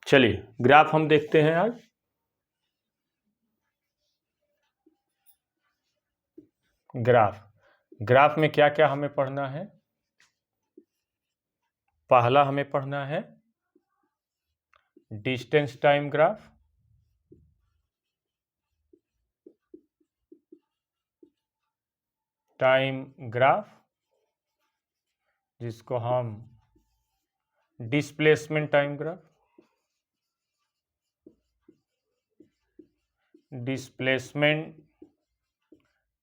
चलिए ग्राफ हम देखते हैं आज। ग्राफ में क्या क्या हमें पढ़ना है। पहला हमें पढ़ना है distance time graph, time graph जिसको हम displacement time graph, displacement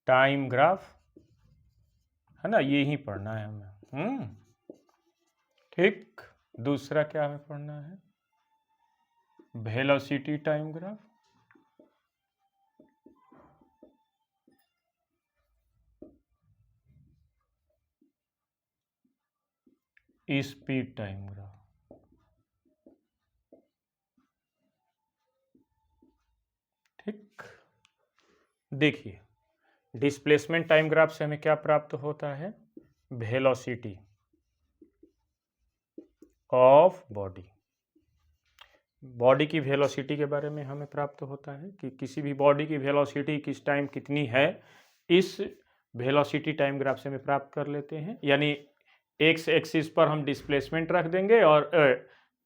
time graph है ना, ये ही पढ़ना है हमें। ठीक। दूसरा क्या हमें पढ़ना है, velocity time graph, speed time graph. ठीक। देखिए डिस्प्लेसमेंट टाइम ग्राफ से हमें क्या प्राप्त होता है, वेलोसिटी ऑफ बॉडी की वेलोसिटी के बारे में हमें प्राप्त होता है कि किसी भी बॉडी की वेलोसिटी किस टाइम कितनी है, इस वेलोसिटी टाइम ग्राफ से हमें प्राप्त कर लेते हैं। यानी एक्स एक्सिस पर हम डिस्प्लेसमेंट रख देंगे और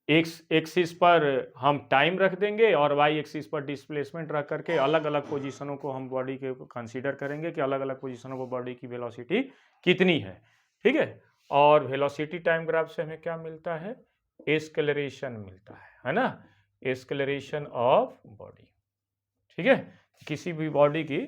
एक्स एक्सिस पर हम टाइम रख देंगे और वाई एक्सिस पर डिस्प्लेसमेंट रख करके अलग अलग पोजीशनों को हम बॉडी के कंसीडर करेंगे कि अलग अलग पोजीशनों को बॉडी की वेलोसिटी कितनी है। ठीक है। और वेलोसिटी टाइम ग्राफ से हमें क्या मिलता है, एस्केलरेशन मिलता है ना, एस्केलरेशन ऑफ बॉडी। ठीक है। किसी भी बॉडी की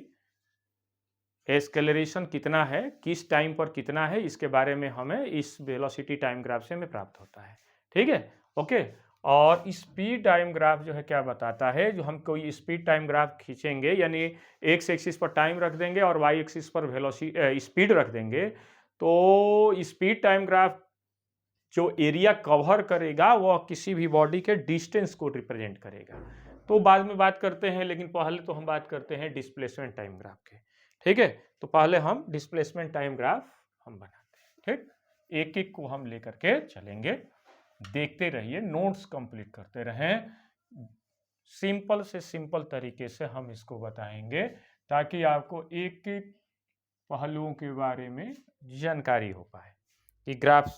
एस्केलरेशन कितना है, किस टाइम पर कितना है, इसके बारे में हमें इस वेलोसिटी टाइम ग्राफ से हमें प्राप्त होता है। ठीक है। ओके। और स्पीड टाइम ग्राफ जो है क्या बताता है, जो हम कोई स्पीड टाइम ग्राफ खींचेंगे यानी एक्स एक्सिस पर टाइम रख देंगे और वाई एक्सिस पर वेलोसिटी स्पीड रख देंगे, तो स्पीड टाइम ग्राफ जो एरिया कवर करेगा वह किसी भी बॉडी के डिस्टेंस को रिप्रेजेंट करेगा। तो बाद में बात करते हैं, लेकिन पहले तो हम बात करते हैं डिस्प्लेसमेंट टाइम ग्राफ के। ठीक है। तो पहले हम डिस्प्लेसमेंट टाइम ग्राफ हम बनाते हैं। ठीक। एक एक को हम लेकर के चलेंगे, देखते रहिए, नोट्स कंप्लीट करते रहें। सिंपल से सिंपल तरीके से हम इसको बताएंगे ताकि आपको एक एक पहलुओं के बारे में जानकारी हो पाए कि ग्राफ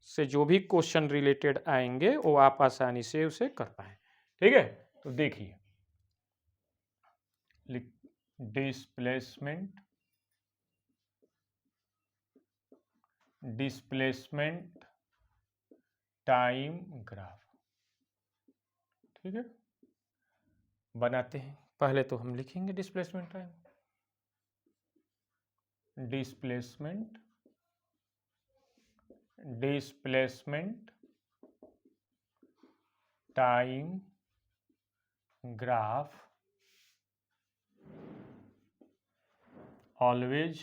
से जो भी क्वेश्चन रिलेटेड आएंगे वो आप आसानी से उसे कर पाए। ठीक है। तो देखिए डिस्प्लेसमेंट टाइम ग्राफ। ठीक है, बनाते हैं। पहले तो हम लिखेंगे displacement time graph always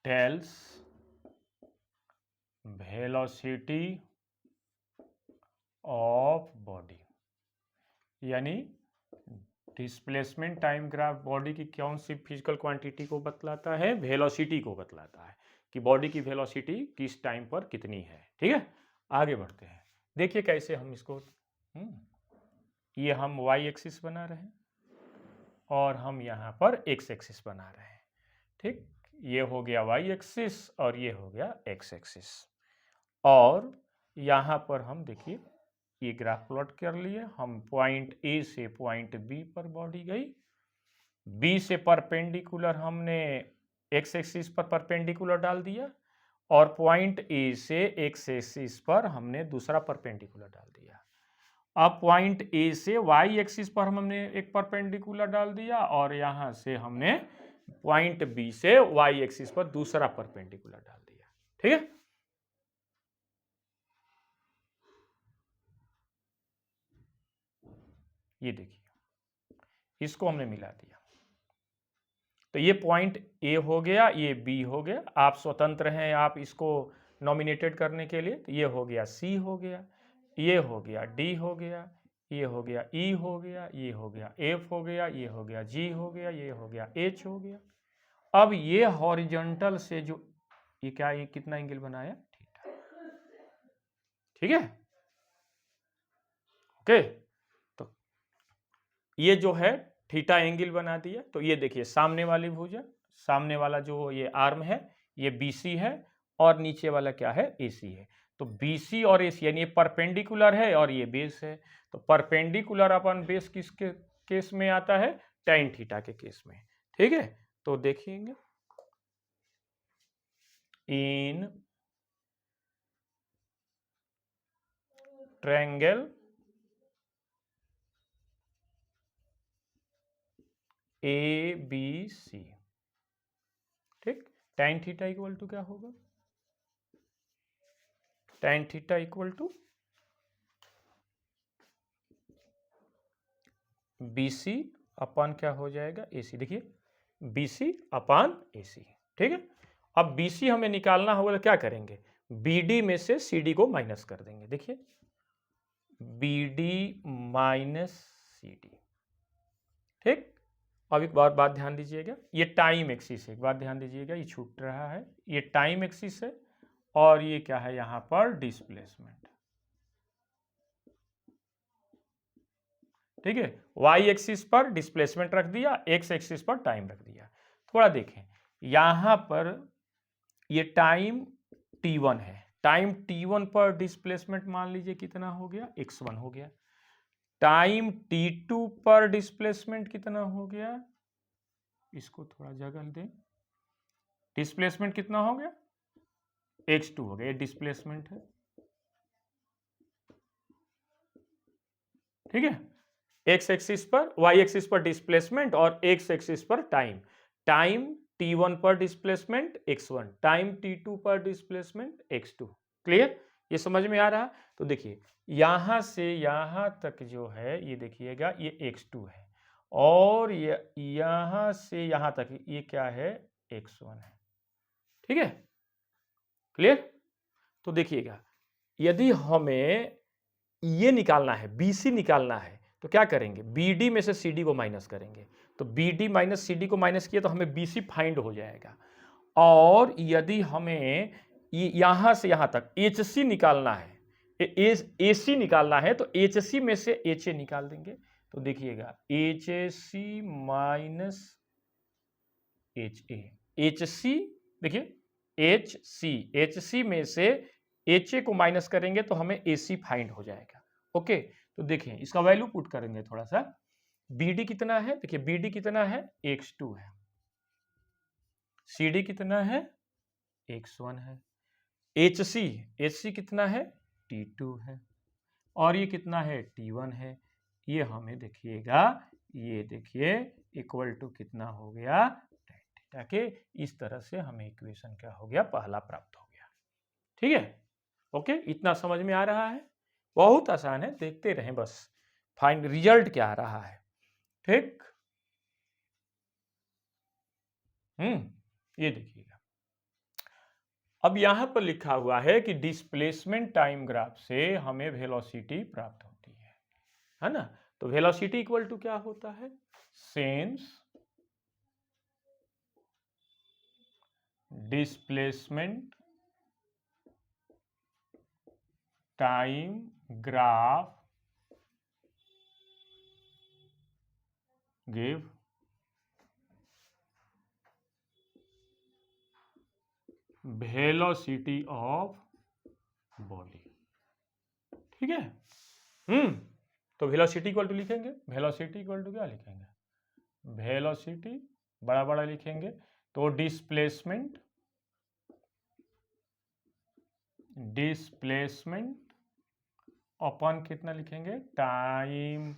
tells velocity of body। यानी डिस्प्लेसमेंट टाइम ग्राफ बॉडी की कौन सी फिजिकल क्वांटिटी को बतलाता है, वेलोसिटी को बतलाता है कि बॉडी की वेलोसिटी किस टाइम पर कितनी है। ठीक है। आगे बढ़ते हैं, देखिए कैसे हम इसको ये हम वाई एक्सिस बना रहे हैं और हम यहाँ पर एक्स एक्सिस बना रहे हैं। ठीक। ये हो गया वाई एक्सिस और ये हो गया एक्स एक्सिस। और यहाँ पर हम देखिए ये ग्राफ प्लॉट कर लिए हम, पॉइंट ए से पॉइंट बी पर बॉडी गई, बी से परपेंडिकुलर हमने एक्स एक्सिस पर परपेंडिकुलर डाल दिया और पॉइंट ए से एक्स एक्सिस पर हमने दूसरा परपेंडिकुलर डाल दिया। अब पॉइंट ए से वाई एक्सिस पर हमने एक परपेंडिकुलर डाल दिया और यहां से हमने पॉइंट बी से वाई एक्सिस पर दूसरा परपेंडिकुलर डाल दिया। ठीक है। ये देखिए इसको हमने मिला दिया, तो ये पॉइंट ए हो गया, ये बी हो गया। आप स्वतंत्र हैं आप इसको नॉमिनेटेड करने के लिए। तो ये हो गया सी हो गया, ये हो गया डी हो गया, ये हो गया ई हो गया, ये हो गया एफ हो गया, ये हो गया जी हो गया, ये हो गया एच हो गया। अब ये हॉरिजॉन्टल से जो ये क्या, ये कितना एंगल बनाया, थीटा। ठीक है। ओके, तो ये जो है थीटा एंगल बना दिया। तो ये देखिए सामने वाली भुजा, सामने वाला जो ये आर्म है ये BC है और नीचे वाला क्या है AC है। तो BC और AC यानी ये परपेंडिकुलर है और ये बेस है। तो परपेंडिकुलर अपन बेस किसके केस में आता है, tan थीटा के केस में। ठीक है, तो देखिएंगे इन ट्रायंगल ABC, ठीक, tan थीटा इक्वल टू क्या होगा, tan theta equal to BC upon क्या हो जाएगा AC। देखिए BC अपान AC, ठीक है। अब BC हमें निकालना होगा तो क्या करेंगे, BD में से CD को माइनस कर देंगे। देखिए BD माइनस CD, ठीक। अब एक बात ध्यान दीजिएगा, ये टाइम एक्सिस है, एक बात ध्यान दीजिएगा, ये छूट रहा है, ये टाइम एक्सिस है और ये क्या है यहाँ पर डिस्प्लेसमेंट, ठीक है। वाई एक्सिस पर डिस्प्लेसमेंट रख दिया, एक्स एक्सिस पर टाइम रख दिया। थोड़ा देखें यहां पर ये टाइम t1 है, टाइम t1 पर डिस्प्लेसमेंट मान लीजिए कितना हो गया, x1 हो गया। टाइम t2 पर डिस्प्लेसमेंट कितना हो गया, इसको थोड़ा जगह दें, डिस्प्लेसमेंट कितना हो गया, x2 हो गया, ये डिस्प्लेसमेंट है, ठीक है। एक्स एक्सिस पर, वाई एक्सिस पर डिस्प्लेसमेंट और एक्स एक्सिस पर टाइम, टाइम t1 पर डिस्प्लेसमेंट x1, टाइम t2 पर डिस्प्लेसमेंट x2। क्लियर, ये समझ में आ रहा। तो देखिए यहां से यहां तक जो है ये देखिएगा ये x2 है और ये यहां से यहां तक ये क्या है, x1 है, ठीक है। क्लियर, तो देखिएगा यदि हमें ये निकालना है, BC निकालना है, तो क्या करेंगे, BD में से CD को माइनस करेंगे। तो BD माइनस CD को माइनस किया तो हमें BC फाइंड हो जाएगा। और यदि हमें यहां से यहां तक HC निकालना है, AC निकालना है, तो HC में से HA निकाल देंगे। तो देखिएगा HAC माइनस HA, HC देखिए HC में से HA को माइनस करेंगे तो हमें AC फाइंड हो जाएगा। ओके, तो देखिए इसका वैल्यू पुट करेंगे थोड़ा सा। BD कितना है, देखिए BD कितना है, x2 है, CD कितना है, x1 है, HC कितना है, t2 है और ये कितना है, t1 है। ये हमें देखिएगा, ये देखिए इक्वल टू कितना हो गया, ताकि इस तरह से हमें इक्वेशन क्या हो गया, पहला प्राप्त हो गया। ठीक है, ओके, इतना समझ में आ रहा है, बहुत आसान है, देखते रहें बस फाइंड रिजल्ट क्या आ रहा है। ठीक, ये देखिएगा अब यहां पर लिखा हुआ है कि डिस्प्लेसमेंट टाइम ग्राफ से हमें वेलोसिटी प्राप्त होती है ना। तो वेलोसिटी इक्वल टू क्या होता है, sense displacement time graph give velocity of body. ठीक है, तो वेलोसिटी इक्वल टू लिखेंगे, वेलोसिटी इक्वल टू क्या लिखेंगे, वेलोसिटी बड़ा बड़ा लिखेंगे, तो डिस्प्लेसमेंट अपन कितना लिखेंगे, टाइम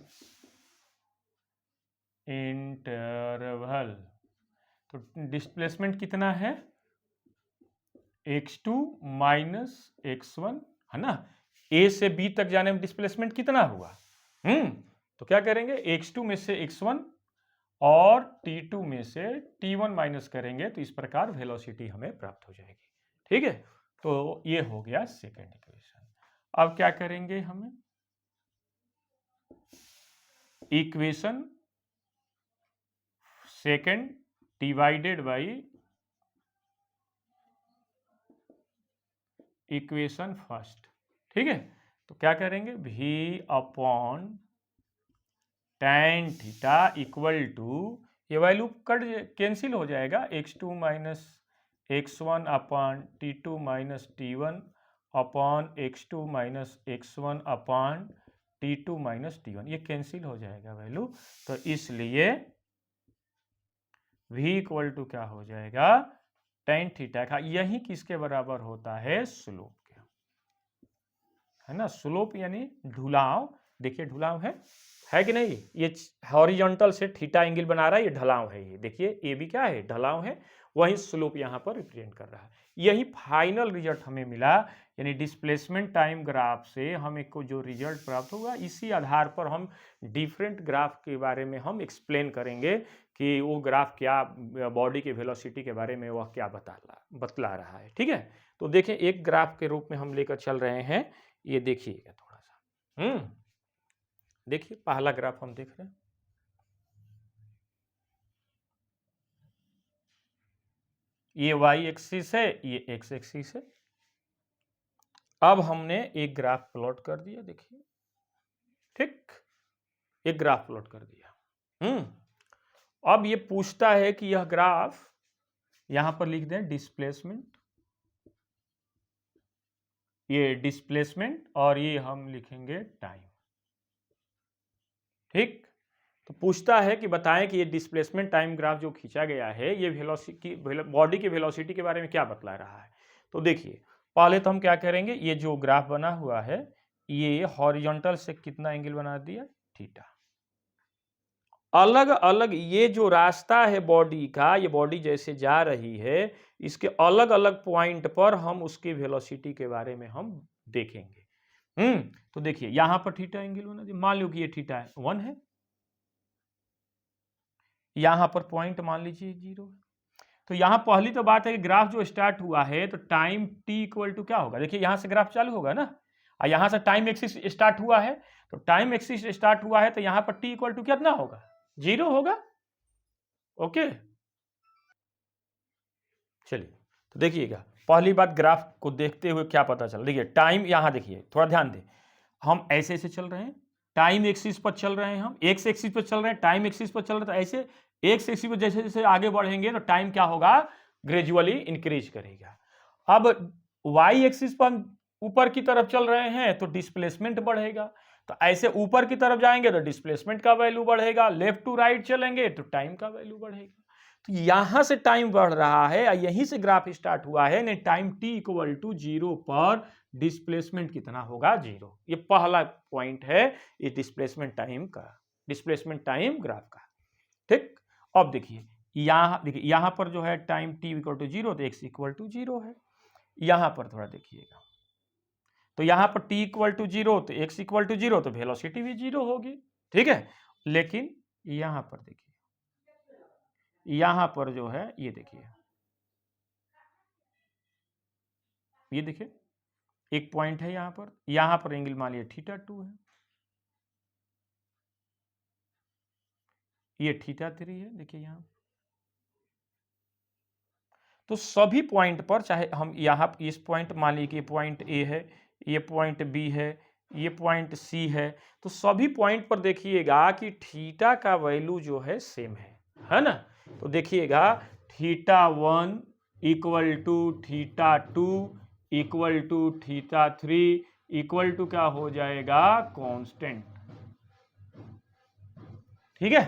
इंटरवल। तो डिस्प्लेसमेंट कितना है, x2 माइनस x1 है ना। A से B तक जाने में डिस्प्लेसमेंट कितना हुआ, तो क्या करेंगे, x2 में से x1 और t2 में से t1 माइनस करेंगे, तो इस प्रकार वेलोसिटी हमें प्राप्त हो जाएगी। ठीक है, तो ये हो गया सेकेंड इक्वेशन। अब क्या करेंगे, हमें equation second divided by equation first. ठीक है, तो तो क्या करेंगे, v upon tan theta equal to, ये वैल्यू कट कैंसिल हो जाएगा, x2 minus x1 upon t2 minus t1 upon x2 minus x1 upon t2 minus t1, ये कैंसिल हो जाएगा वैल्यू। तो इसलिए v इक्वल टू क्या हो जाएगा, tan थीटा का, यही किसके बराबर होता है, स्लोप के, है ना। स्लोप यानी ढुलाव, देखिए ढुलाव है कि नहीं, ये हॉरिजॉन्टल से थीटा एंगल बना रहा है, ये ढलाव है, ये देखिए ये भी क्या है, ढलाव है, वही स्लोप यहाँ पर रिप्रेजेंट कर रहा है। यही फाइनल रिजल्ट हमें मिला, यानी डिस्प्लेसमेंट टाइम ग्राफ से हमें को जो रिजल्ट प्राप्त होगा, इसी आधार पर हम डिफरेंट ग्राफ के बारे में हम एक्सप्लेन करेंगे कि वो ग्राफ क्या बॉडी के वेलोसिटी के बारे में वह क्या बतला रहा है। ठीक है, तो देखिए एक ग्राफ के रूप में हम लेकर चल रहे हैं, ये देखिएगा थोड़ा सा। देखिए पहला ग्राफ हम देख रहे हैं, ये वाई एक्सिस है, ये एक्स एक्सिस है। अब हमने एक ग्राफ प्लॉट कर दिया, देखिए ठीक, एक ग्राफ प्लॉट कर दिया। अब ये पूछता है कि यह ग्राफ, यहां पर लिख दें डिस्प्लेसमेंट, ये डिस्प्लेसमेंट और ये हम लिखेंगे टाइम। ठीक, तो पूछता है कि बताएं कि ये डिस्प्लेसमेंट टाइम ग्राफ जो खींचा गया है, ये वेलोसिटी, बॉडी की वेलोसिटी के बारे में क्या बतला रहा है। तो देखिए पहले तो हम क्या करेंगे, ये जो ग्राफ बना हुआ है, ये हॉरिजॉन्टल से कितना एंगल बना दिया, थीटा। अलग अलग ये जो रास्ता है बॉडी का, ये बॉडी जैसे जा रही है, इसके अलग अलग पॉइंट पर हम उसकी वेलोसिटी के बारे में हम देखेंगे। तो देखिए यहां पर थीटा एंगल बना दिया, मान लो कि ये थीटा 1 है, यहां पर पॉइंट मान लीजिए 0 है। तो यहां पहली तो बात है कि ग्राफ जो स्टार्ट हुआ है, तो टाइम t इक्वल टू क्या होगा, देखिए यहां से ग्राफ चालू होगा ना, और यहां से टाइम एक्सिस स्टार्ट हुआ है, तो टाइम एक्सिस स्टार्ट हुआ है, तो यहां पर t इक्वल टू कितना होगा, 0 होगा। ओके, चलिए तो देखिएगा पहली बात, ग्राफ को देखते हुए क्या पता चला, देखिए टाइम, यहां देखिए थोड़ा ध्यान दें, हम ऐसे ऐसे चल रहे हैं, टाइम एक्सिस पर चल रहे हैं, हम एक्स एक्सिस पर चल रहे हैं, टाइम एक्सिस पर चल रहे हैं, तो ऐसे एक्स एक्सिस पर जैसे जैसे आगे बढ़ेंगे तो टाइम क्या होगा, ग्रेजुअली इंक्रीज करेगा। अब वाई एक्सिस पर हम ऊपर की तरफ चल रहे हैं तो डिस्प्लेसमेंट बढ़ेगा, तो ऐसे ऊपर की तरफ जाएंगे तो डिस्प्लेसमेंट का वैल्यू बढ़ेगा, लेफ्ट टू राइट चलेंगे तो टाइम का वैल्यू बढ़ेगा। तो यहां से टाइम बढ़ रहा है, यहीं से ग्राफ स्टार्ट हुआ है, नहीं टाइम t इक्वल टू 0 पर डिस्प्लेसमेंट कितना होगा, 0। ये पहला पॉइंट है ये डिस्प्लेसमेंट टाइम का, डिस्प्लेसमेंट टाइम ग्राफ का। ठीक, अब देखिए यहां पर जो है टाइम t इक्वल टू 0, तो x इक्वल टू 0 है। यहां पर थोड़ा देखिएगा, तो यहां पर t इक्वल टू 0 तो x इक्वल टू 0, तो वेलोसिटी भी 0 होगी। ठीक है, लेकिन यहां पर देखिए, यहां पर जो है ये देखिए, ये देखिए एक पॉइंट है यहां पर एंगल मान लिया θ2 है, ये θ3 है, देखिए यहां। तो सभी पॉइंट पर, चाहे हम यहां इस पॉइंट मान लीजिए कि पॉइंट ए है, ये पॉइंट बी है, ये पॉइंट सी है, तो सभी पॉइंट पर देखिएगा कि थीटा का वैल्यू जो है सेम है ना। तो देखिएगा θ1 equal to θ2 equal to θ3 equal to क्या हो जाएगा, कांस्टेंट। ठीक है,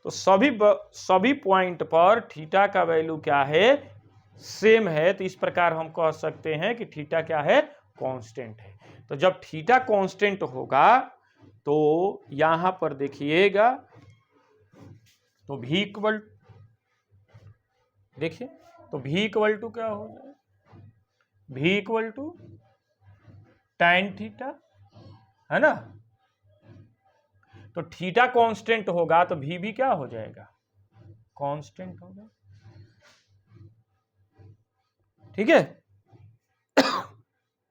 तो सभी पॉइंट पर थीटा का वैल्यू क्या है, सेम है। तो इस प्रकार हम कह सकते हैं कि थीटा क्या है, कांस्टेंट है। तो जब थीटा कांस्टेंट होगा तो यहां पर देखिएगा, तो v इक्वल, देखिए तो v इक्वल टू क्या हो जाए, v equal to tan theta, है ना। तो थीटा कांस्टेंट होगा तो v भी क्या हो जाएगा, कांस्टेंट होगा। ठीक है,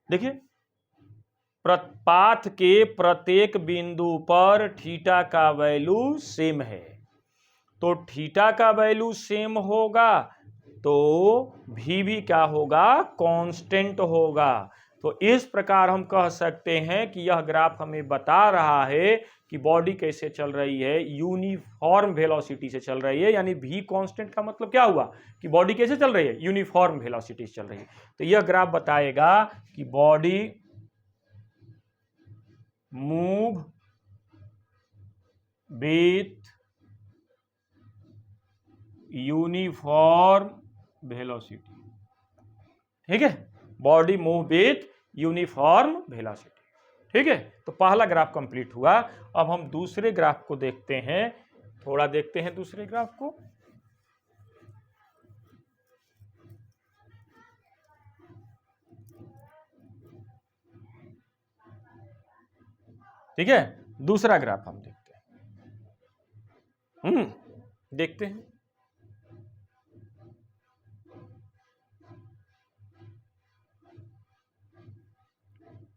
देखिए पाथ के प्रत्येक बिंदु पर थीटा का वैल्यू सेम है, तो थीटा का वैल्यू सेम होगा तो v भी क्या होगा, कांस्टेंट होगा। तो इस प्रकार हम कह सकते हैं कि यह ग्राफ हमें बता रहा है कि बॉडी कैसे चल रही है, यूनिफॉर्म वेलोसिटी से चल रही है। यानी v कांस्टेंट का मतलब क्या हुआ कि बॉडी कैसे चल रही है, यूनिफॉर्म वेलोसिटी से चल रही है। तो यह ग्राफ बताएगा कि body move with uniform velocity. ठीक है, body move with uniform velocity. ठीक है, तो पहला ग्राफ कंप्लीट हुआ। अब हम दूसरे ग्राफ को देखते हैं, थोड़ा देखते हैं दूसरे ग्राफ को। ठीक है, दूसरा ग्राफ हम देखते हैं। देखते हैं।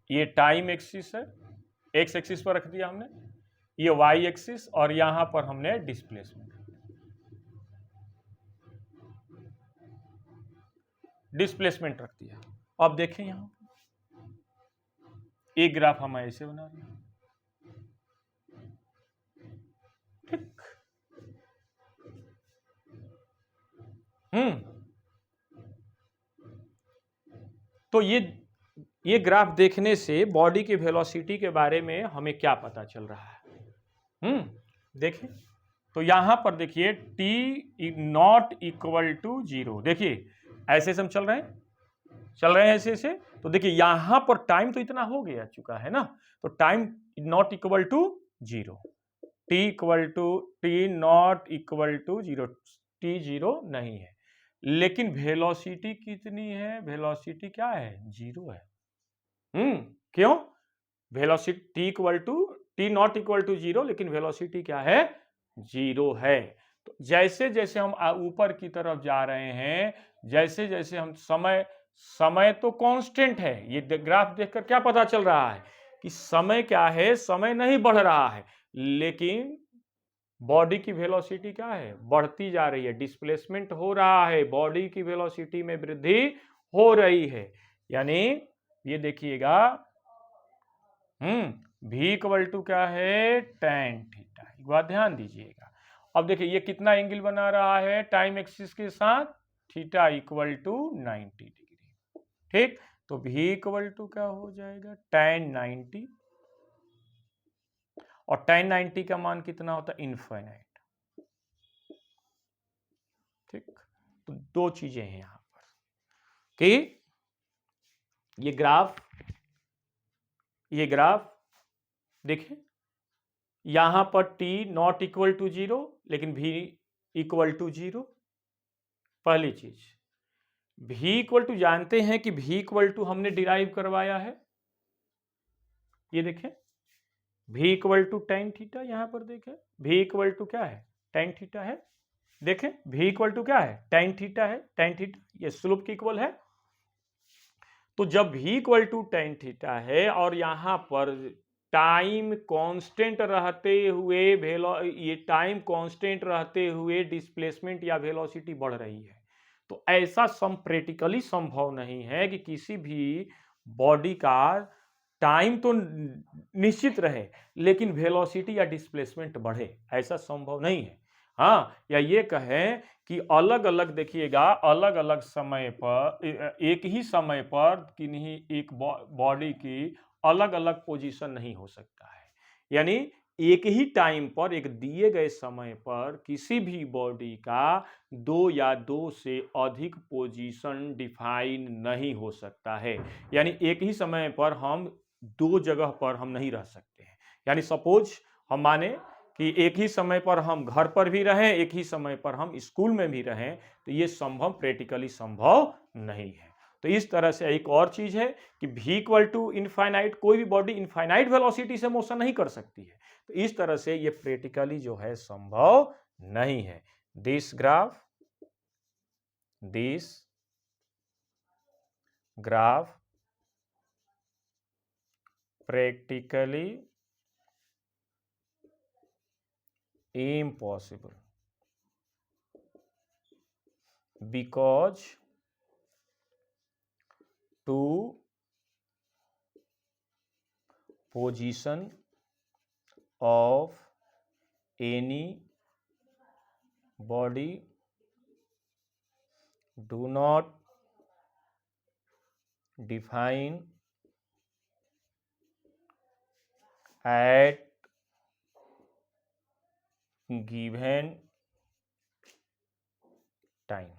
ये टाइम एक्सिस है, एक्स एक्सिस पर रख दिया हमने, ये वाई एक्सिस, और यहां पर हमने डिस्प्लेसमेंट रख दिया। अब देखें यहां एक ग्राफ हम ऐसे बना रहे हैं। ठीक, तो ये ग्राफ देखने से बॉडी की वेलोसिटी के बारे में हमें क्या पता चल रहा है। देखें, तो यहां पर देखिए t नॉट इक्वल टू 0। देखिए ऐसे से हम चल रहे हैं ऐसे ऐसे। तो देखिए यहां पर टाइम तो इतना हो गया चुका है ना, तो time not equal to 0, T not equal to 0, T 0 नहीं है। लेकिन वेलोसिटी कितनी है, वेलोसिटी क्या है, 0 है। क्यों, velocity T not equal to 0, लेकिन वेलोसिटी क्या है, 0 है। तो जैसे जैसे हम ऊपर की तरफ जा रहे हैं, जैसे जैसे हम समय तो कांस्टेंट है। ये ग्राफ देखकर क्या पता चल रहा है कि समय क्या है, समय नहीं बढ़ रहा है, लेकिन बॉडी की वेलोसिटी क्या है, बढ़ती जा रही है, डिस्प्लेसमेंट हो रहा है, बॉडी की वेलोसिटी में वृद्धि हो रही है। यानी ये देखिएगा, v इक्वल टू क्या है, tan थीटा। एक बात ध्यान दीजिएगा। अब देखिए ये कितना एंगल बना रहा है टाइम एक्सिस के साथ, थीटा इक्वल टू 90 डिग्री। ठीक, तो v इक्वल टू क्या हो जाएगा, tan 90, और tan 90 का मान कितना होता है, इनफाइनाइट। ठीक, तो दो चीजें हैं यहां पर कि ये ग्राफ देखिए, यहां पर t नॉट इक्वल टू 0, लेकिन v इक्वल टू 0। पहली चीज, v इक्वल टू जानते हैं कि v इक्वल टू हमने डिराइव करवाया है, ये देखें v equal to tan theta. यहां पर देखें v इक्वल टू क्या है, tan थीटा है। देखें v इक्वल टू क्या है, tan थीटा है, tan थीटा ये स्लोप के इक्वल है। तो जब v equal to tan theta है और यहां पर टाइम कांस्टेंट रहते हुए ये टाइम कांस्टेंट रहते हुए डिस्प्लेसमेंट या वेलोसिटी बढ़ रही है, तो ऐसा प्रैक्टिकली संभव नहीं है कि किसी भी बॉडी का टाइम तो निश्चित रहे लेकिन वेलोसिटी या डिस्प्लेसमेंट बढ़े, ऐसा संभव नहीं है। हाँ, या ये कहें कि अलग अलग देखिएगा, अलग अलग समय पर एक ही समय पर किन्हीं एक बॉडी की अलग अलग पोजीशन नहीं हो सकता है। यानी एक ही टाइम पर एक दिए गए समय पर किसी भी बॉडी का दो या दो से अधिक पोजीशन डिफाइन नहीं हो सकता है। यानी एक ही समय पर हम दो जगह पर हम नहीं रह सकते हैं। यानी सपोज हम माने कि एक ही समय पर हम घर पर भी रहें, एक ही समय पर हम स्कूल में भी रहें, तो ये संभव प्रैक्टिकली संभव नहीं है। तो इस तरह से एक और चीज है कि v इक्वल टू इनफाइनाइट, कोई भी बॉडी इनफाइनाइट वेलोसिटी से मोशन नहीं कर सकती है। तो इस तरह से ये प्रैक्टिकली जो है संभव नहीं है। This graph practically impossible because to position of any body do not define at given time.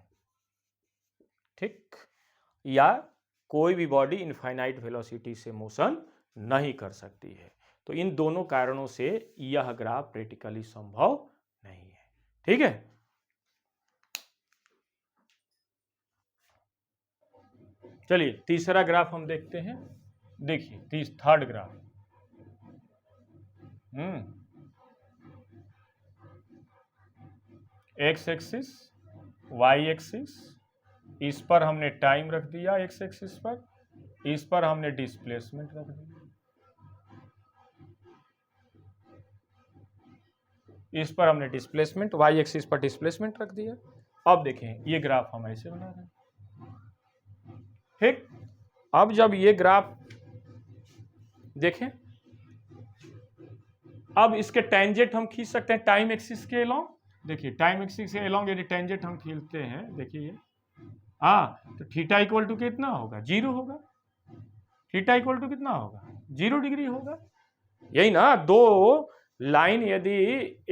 ठीक, या कोई भी बॉडी इनफाइनाइट वेलोसिटी से मोशन नहीं कर सकती है। तो इन दोनों कारणों से यह ग्राफ प्रैक्टिकली संभव नहीं है। ठीक है, चलिए तीसरा ग्राफ हम देखते हैं। देखिए third graph, X axis, Y axis, इस पर हमने टाइम रख दिया एक्स एक्सिस पर, इस पर हमने डिस्प्लेसमेंट रख दिया, इस पर हमने डिस्प्लेसमेंट, वाई एक्सिस पर डिस्प्लेसमेंट रख दिया। अब देखें ये ग्राफ हम ऐसे बना रहे हैं। ठीक, अब जब ये ग्राफ देखें, अब इसके टेंजेंट हम खींच सकते हैं टाइम एक्सिस के अलोंग। देखिए टाइम एक्सिस के अलोंग यदि टेंजेंट हम खींचते हैं, देखिए तो थीटा इक्वल टू कितना होगा, 0 होगा। थीटा इक्वल टू कितना होगा, 0 डिग्री होगा। यही ना, दो लाइन यदि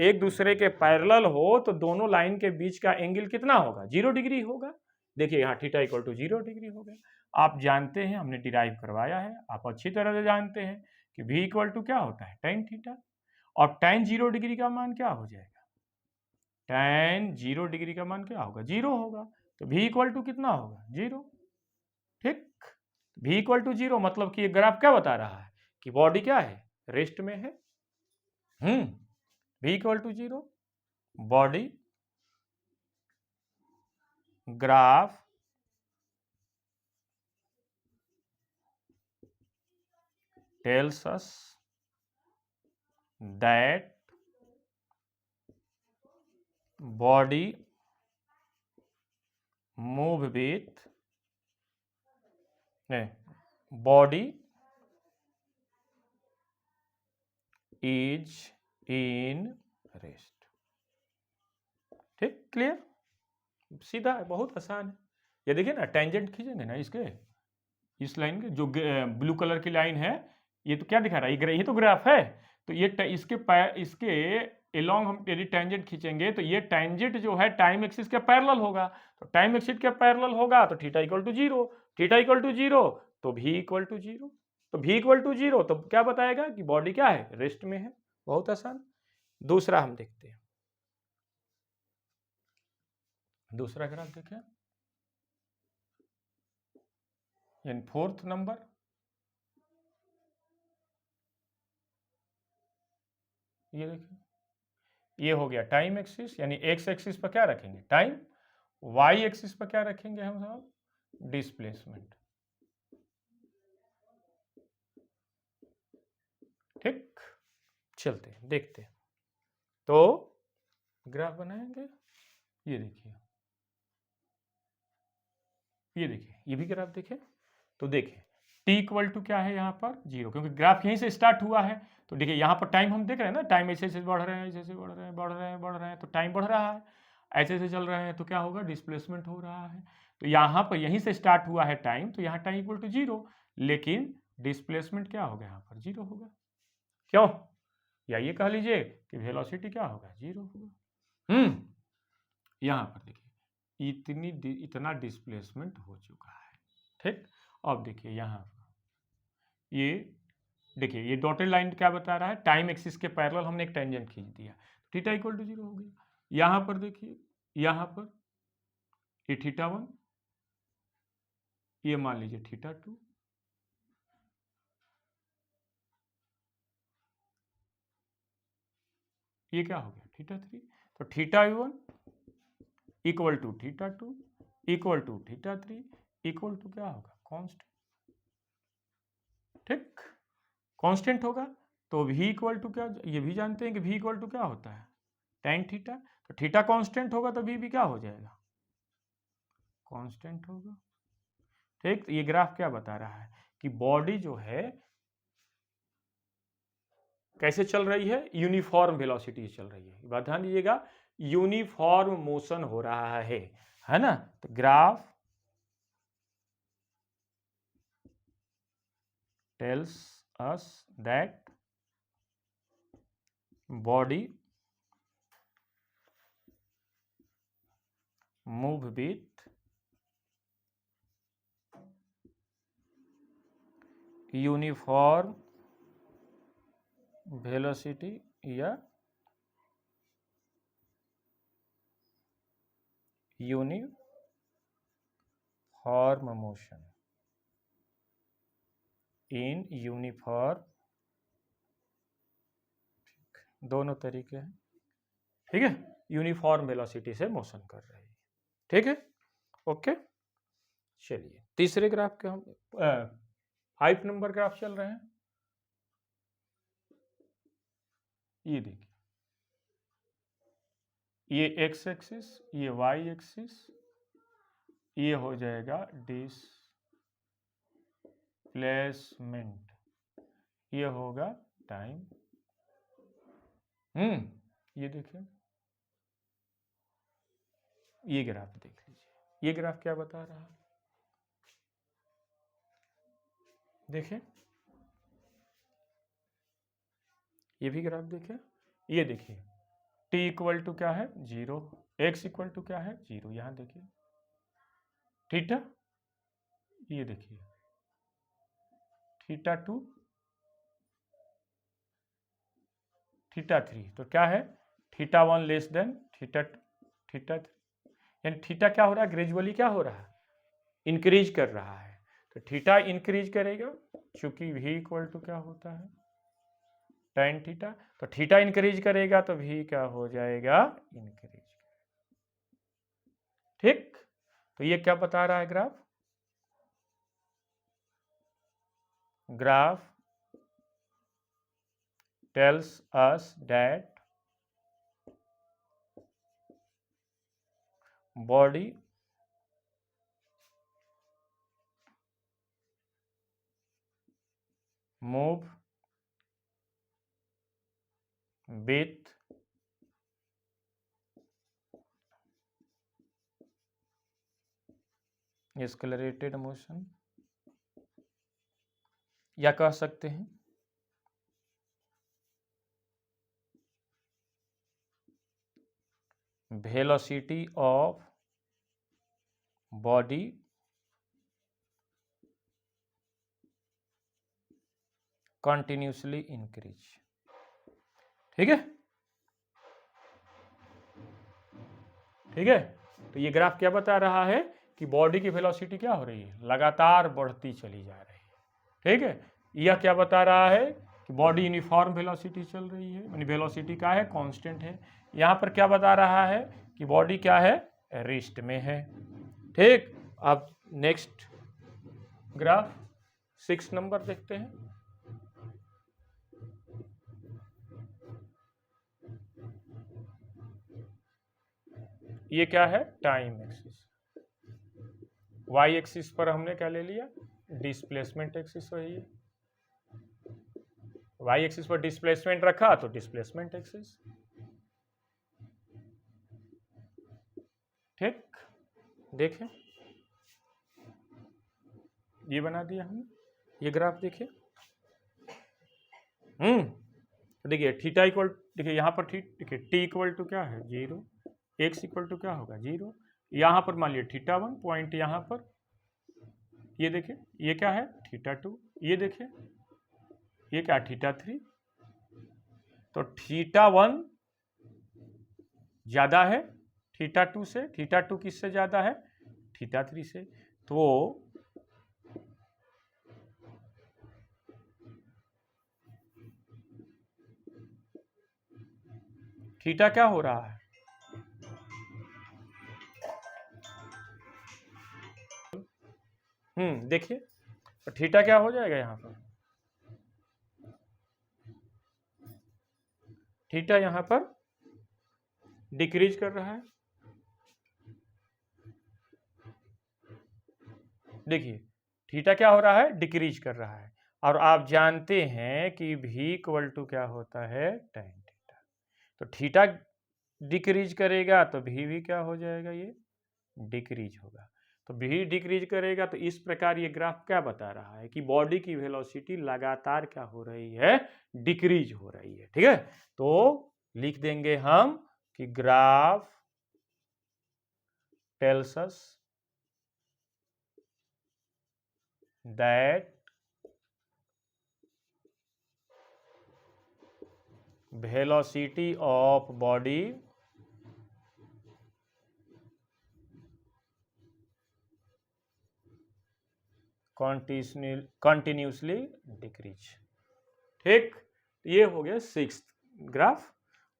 एक दूसरे के पैरेलल हो तो दोनों लाइन के बीच का एंगल कितना होगा, 0 डिग्री होगा। देखिए यहाँ थीटा इक्वल टू 0 डिग्री हो गया। आप जानते हैं, हमने डिराइव करवाया है, आप अच्छी तरह से जानते हैं कि v इक्वल टू क्या होता है, tan थीटा। और tan 0 डिग्री का मान क्या हो जाएगा, tan 0 डिग्री का मान क्या होगा, 0 होगा। तो v इक्वल टू कितना होगा, 0। ठीक, v इक्वल टू 0 मतलब कि ये ग्राफ क्या बता रहा है कि बॉडी क्या है, रेस्ट में है। v equal to 0, body graph tells us that body move with body is in rest। ठीक, क्लियर, सीधा है, बहुत आसान है। ये देखिए ना, टेंजेंट खींचेंगे ना इसके, इस लाइन के जो ब्लू कलर की लाइन है, ये तो क्या दिखा रहा है, ये तो ग्राफ है। तो ये इसके एलोंग हम यदि टेंजेंट खींचेंगे तो ये टेंजेंट जो है टाइम एक्सिस के पैरेलल होगा। तो टाइम एक्सिस के पैरेलल होगा तो theta equal to 0, theta equal to 0 तो v इक्वल टू 0, तो v इक्वल टू 0 तो क्या बताएगा कि बॉडी क्या है, रेस्ट में है। बहुत आसान। दूसरा हम देखते हैं, दूसरा ग्राफ देखें, यानी फोर्थ नंबर। ये देखिए, ये हो गया टाइम एक्सिस, यानी एक्स एक्सिस पर क्या रखेंगे, टाइम, वाई एक्सिस पर क्या रखेंगे हम साहब, डिस्प्लेसमेंट। ठीक, चलते हैं देखते हैं। तो ग्राफ बनाएंगे, ये देखिए, ये देखिए, ये भी ग्राफ देखें। तो देखिए t इक्वल टू क्या है यहाँ पर, 0, क्योंकि ग्राफ यहीं से स्टार्ट हुआ है। तो देखिए यहाँ पर टाइम हम देख रहे हैं ना, टाइम ऐसे ऐसे बढ़ रहे हैं, ऐसे ऐसे बढ़ रहे हैं, बढ़ रहे हैं, बढ़ रहे हैं, तो टाइम बढ़ रहा है, ऐसे ऐसे चल रहे हैं, तो क्या होगा, डिस्प्लेसमेंट हो रहा है। तो यहाँ पर यहीं से स्टार्ट हुआ है टाइम, तो यहाँ टाइम इक्वल टू 0, लेकिन डिस्प्लेसमेंट क्या होगा, यहाँ पर 0 होगा। क्यों, या ये कह लीजिए कि वेलोसिटी क्या होगा, 0 होगा। यहाँ पर देखिए इतना डिस्प्लेसमेंट हो चुका है। ठीक, अब देखिए यहाँ पर ये देखिए, ये डॉटेड लाइन क्या बता रहा है, टाइम एक्सिस के पैरेलल हमने एक टेंजेंट खींच दिया, थीटा इक्वल टू 0 हो गया। यहाँ पर देखिए, यहाँ पर ये थीटा 1, ये मान लीजिए थीटा 2, ये क्या हो गया, थीटा 3। तो theta 1 equal to theta 2 equal to theta 3 equal to क्या होगा, कांस्टेंट। ठीक, कांस्टेंट होगा। तो v इक्वल टू क्या, ये भी जानते हैं कि v इक्वल टू क्या होता है, tan थीटा। तो थीटा कांस्टेंट होगा तो v भी क्या हो जाएगा, कांस्टेंट होगा। ठीक, तो ये ग्राफ क्या बता रहा है कि बॉडी जो है कैसे चल रही है, यूनिफॉर्म वेलोसिटी चल रही है। बात ध्यान दीजिएगा, यूनिफॉर्म मोशन हो रहा है ना। तो graph tells us that body move with uniform velocity या यूनिफॉर्म मोशन इन यूनिफॉर्म, दोनों तरीके हैं, ठीक है, यूनिफॉर्म वेलोसिटी से मोशन कर रही है, ठीक है, ओके। चलिए तीसरे ग्राफ के हम 5 नंबर ग्राफ चल रहे हैं। ये देखिए, ये एक्स एक्सिस, ये वाई एक्सिस, ये हो जाएगा डिस्प्लेसमेंट, ये होगा टाइम। ये देखिए, ये ग्राफ देख लीजिए, ये ग्राफ क्या बता रहा है, देखिए, ये भी ग्राफ देखिए, ये देखिए t इक्वल टू क्या है 0, x इक्वल टू क्या है 0, यहां देखिए थीटा, ये देखिए थीटा 2 थीटा 3, तो क्या है थीटा 1 लेस देन थीटा 3, यानी थीटा क्या हो रहा है, ग्रेजुअली क्या हो रहा है, इंक्रीज कर रहा है। तो थीटा इंक्रीज करेगा, चूंकि v इक्वल टू क्या होता है tan थीटा, तो थीटा इंक्रीज करेगा तो v क्या हो जाएगा इंक्रीज, ठीक। तो ये क्या बता रहा है graph, graph tells us that body move with accelerated motion, या कह सकते हैं velocity of body continuously increase, ठीक है, ठीक है। तो ये ग्राफ क्या बता रहा है कि बॉडी की वेलोसिटी क्या हो रही है, लगातार बढ़ती चली जा रही है, ठीक है। यह क्या बता रहा है कि बॉडी यूनिफॉर्म वेलोसिटी चल रही है, यानी वेलोसिटी का है कांस्टेंट है। यहाँ पर क्या बता रहा है कि बॉडी क्या है रेस्ट में है, ठीक। अब नेक्स्ट ग्राफ 6 नंबर देखते हैं। ये क्या है टाइम एक्सिस, वाई एक्सिस पर हमने क्या ले लिया डिस्प्लेसमेंट एक्सिस, वही है, वाई एक्सिस पर डिस्प्लेसमेंट रखा तो डिस्प्लेसमेंट एक्सिस, ठीक। देखें ये बना दिया हमने, ये ग्राफ देखिए, देखिए थीटा इक्वल, देखिए यहाँ पर देखिए टी इक्वल टू क्या है 0, एक्स इक्वल टू क्या होगा 0, यहाँ पर मान लिया थीटा 1 पॉइंट, यहाँ पर ये देखिए ये क्या है थीटा 2, ये देखिए ये क्या थीटा 3, तो थीटा 1 ज्यादा है थीटा 2 से, थीटा 2 किससे ज्यादा है थीटा 3 से, तो थीटा क्या हो रहा है देखिए, तो थीटा क्या हो जाएगा यहां पर, थीटा यहां पर डिक्रीज कर रहा है, देखिए थीटा क्या हो रहा है डिक्रीज कर रहा है, और आप जानते हैं कि v इक्वल टू क्या होता है, tan थीटा। तो थीटा डिक्रीज करेगा तो v भी क्या हो जाएगा, ये डिक्रीज होगा। तो v डिक्रीज करेगा तो इस प्रकार ये ग्राफ क्या बता रहा है कि बॉडी की वेलोसिटी लगातार क्या हो रही है, डिक्रीज हो रही है। ठीक है, तो लिख देंगे हम कि graph tells us that velocity of body continuously decrease। ठीक, ये हो गया 6th ग्राफ।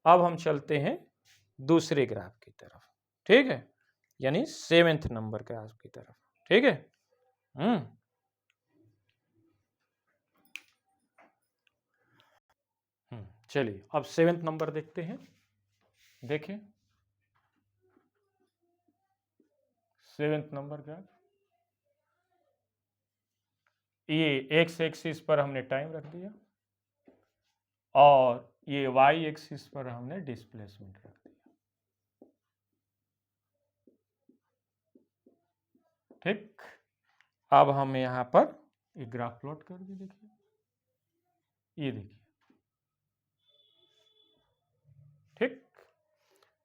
अब हम चलते हैं दूसरे ग्राफ की तरफ। ठीक है, यानी 7th नंबर ग्राफ की तरफ। ठीक है, चलिए अब 7th नंबर देखते हैं। देखिए 7th नंबर ग्राफ, ये एक्स एक्सिस पर हमने टाइम रख दिया और ये वाई एक्सिस पर हमने डिस्प्लेसमेंट रख दिया। ठीक, अब हम यहां पर एक ग्राफ प्लॉट कर दी। देखिए, ये देखिए। ठीक,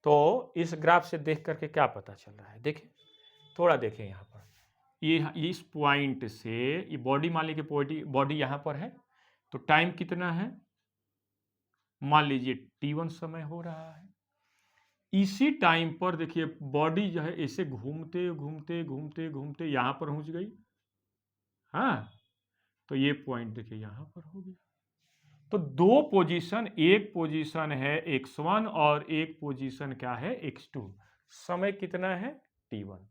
तो इस ग्राफ से देख करके क्या पता चल रहा है, देखिए थोड़ा देखें यहाँ पर। ये इस पॉइंट से ये बॉडी, मान लीजिए बॉडी यहाँ पर है, तो टाइम कितना है, मान लीजिए t1 समय हो रहा है। इसी टाइम पर देखिए बॉडी जो है ऐसे घूमते घूमते घूमते घूमते यहाँ पर पहुंच गई। हाँ, तो ये पॉइंट देखिए यहाँ पर हो गया। तो दो पोजीशन, एक पोजीशन है x1 और एक पोजीशन क्या है, x2। समय कितना है, t1।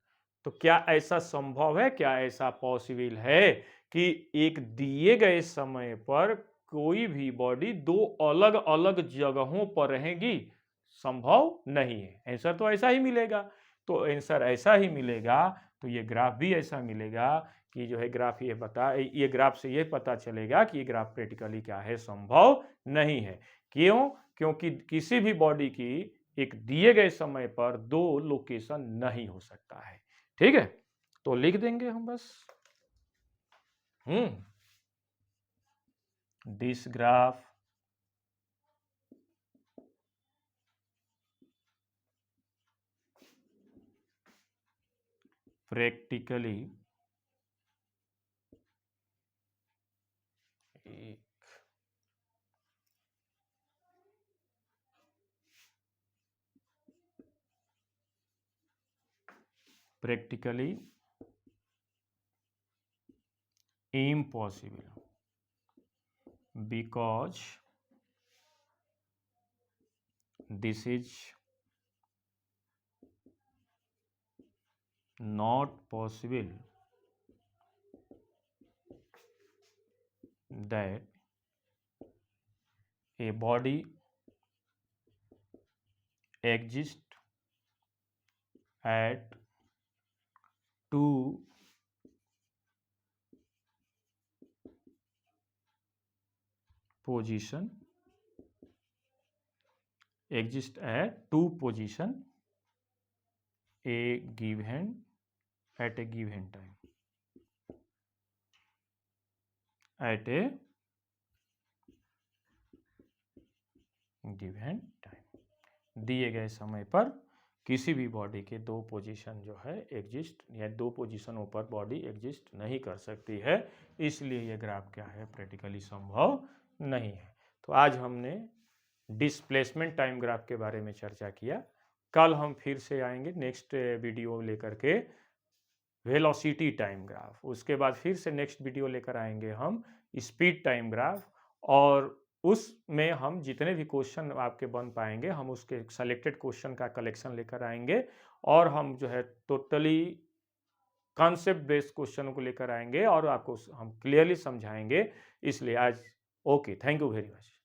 तो क्या ऐसा संभव है, क्या ऐसा पॉसिबल है कि एक दिए गए समय पर कोई भी बॉडी दो अलग अलग जगहों पर रहेगी? संभव नहीं है। आंसर तो ऐसा ही मिलेगा। तो आंसर ऐसा ही मिलेगा, तो ये ग्राफ भी ऐसा मिलेगा कि जो है ग्राफ ये ग्राफ से ये पता चलेगा कि ये ग्राफ प्रैक्टिकली क्या है, संभव नहीं है। क्यों? क्योंकि किसी भी बॉडी की एक दिए गए समय पर दो लोकेशन नहीं हो सकता है। ठीक है, तो लिख देंगे हम बस this graph practically impossible because this is not possible that a body exists at two position a given at a given time, at a given time। दिए गए समय पर किसी भी बॉडी के दो पोजीशन जो है एग्जिस्ट, या दो पोजीशनों पर बॉडी एग्जिस्ट नहीं कर सकती है, इसलिए ये ग्राफ क्या है, प्रैक्टिकली संभव नहीं है। तो आज हमने डिस्प्लेसमेंट टाइम ग्राफ के बारे में चर्चा किया। कल हम फिर से आएंगे नेक्स्ट वीडियो लेकर के वेलोसिटी टाइम ग्राफ, उसके बाद फिर से नेक्स्ट वीडियो लेकर आएंगे हम स्पीड टाइम ग्राफ, और उसमें हम जितने भी क्वेश्चन आपके बन पाएंगे हम उसके सेलेक्टेड क्वेश्चन का कलेक्शन लेकर आएंगे, और हम जो है टोटली कॉन्सेप्ट बेस्ड क्वेश्चनों को लेकर आएंगे और आपको हम क्लियरली समझाएंगे। इसलिए आज okay, thank you very much.